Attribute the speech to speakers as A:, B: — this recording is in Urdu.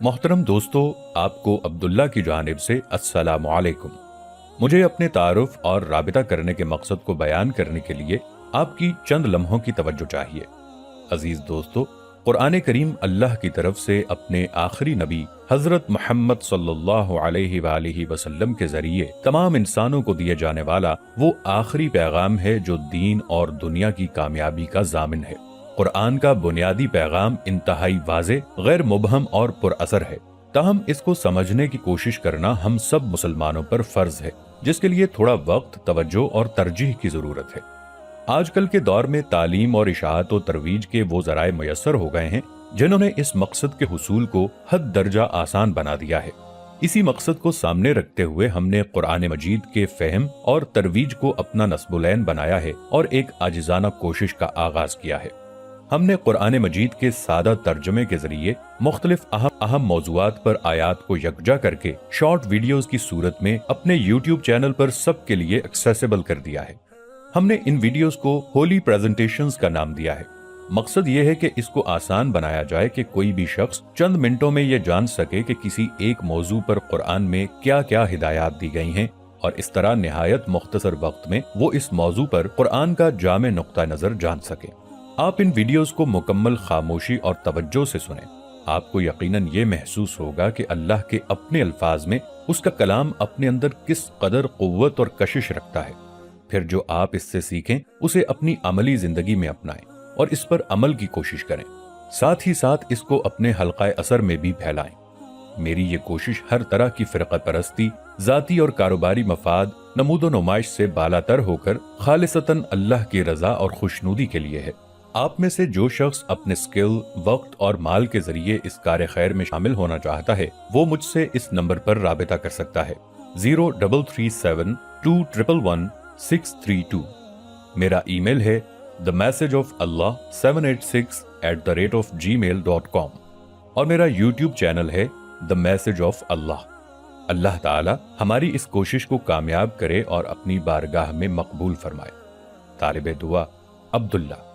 A: محترم دوستو، آپ کو عبداللہ کی جانب سے السلام علیکم۔ مجھے اپنے تعارف اور رابطہ کرنے کے مقصد کو بیان کرنے کے لیے آپ کی چند لمحوں کی توجہ چاہیے۔ عزیز دوستو، قرآن کریم اللہ کی طرف سے اپنے آخری نبی حضرت محمد صلی اللہ علیہ وآلہ وسلم کے ذریعے تمام انسانوں کو دیے جانے والا وہ آخری پیغام ہے جو دین اور دنیا کی کامیابی کا ضامن ہے۔ قرآن کا بنیادی پیغام انتہائی واضح، غیر مبہم اور پر اثر ہے، تاہم اس کو سمجھنے کی کوشش کرنا ہم سب مسلمانوں پر فرض ہے، جس کے لیے تھوڑا وقت، توجہ اور ترجیح کی ضرورت ہے۔ آج کل کے دور میں تعلیم اور اشاعت و ترویج کے وہ ذرائع میسر ہو گئے ہیں جنہوں نے اس مقصد کے حصول کو حد درجہ آسان بنا دیا ہے۔ اسی مقصد کو سامنے رکھتے ہوئے ہم نے قرآن مجید کے فہم اور ترویج کو اپنا نصب العین بنایا ہے اور ایک عاجزانہ کوشش کا آغاز کیا ہے۔ ہم نے قرآن مجید کے سادہ ترجمے کے ذریعے مختلف اہم موضوعات پر آیات کو یکجا کر کے شارٹ ویڈیوز کی صورت میں اپنے یوٹیوب چینل پر سب کے لیے ایکسیسیبل کر دیا ہے۔ ہم نے ان ویڈیوز کو ہولی پریزنٹیشنز کا نام دیا ہے۔ مقصد یہ ہے کہ اس کو آسان بنایا جائے کہ کوئی بھی شخص چند منٹوں میں یہ جان سکے کہ کسی ایک موضوع پر قرآن میں کیا کیا ہدایات دی گئی ہیں، اور اس طرح نہایت مختصر وقت میں وہ اس موضوع پر قرآن کا جامع نقطہ نظر جان سکے۔ آپ ان ویڈیوز کو مکمل خاموشی اور توجہ سے سنیں۔ آپ کو یقیناً یہ محسوس ہوگا کہ اللہ کے اپنے الفاظ میں اس کا کلام اپنے اندر کس قدر قوت اور کشش رکھتا ہے۔ پھر جو آپ اس سے سیکھیں اسے اپنی عملی زندگی میں اپنائیں اور اس پر عمل کی کوشش کریں، ساتھ ہی ساتھ اس کو اپنے حلقہ اثر میں بھی پھیلائیں۔ میری یہ کوشش ہر طرح کی فرقہ پرستی، ذاتی اور کاروباری مفاد، نمود و نمائش سے بالاتر ہو کر خالصتاً اللہ کی رضا اور خوشنودی کے لیے ہے۔ آپ میں سے جو شخص اپنے سکل، وقت اور مال کے ذریعے اس کار خیر میں شامل ہونا چاہتا ہے وہ مجھ سے اس نمبر پر رابطہ کر سکتا ہے، 0337211632۔ میرا ای میل ہے themessageofallah786@gmail.com، اور میرا یوٹیوب چینل ہے The Message of Allah۔ اللہ تعالی ہماری اس کوشش کو کامیاب کرے اور اپنی بارگاہ میں مقبول فرمائے۔ طالب دعا عبداللہ۔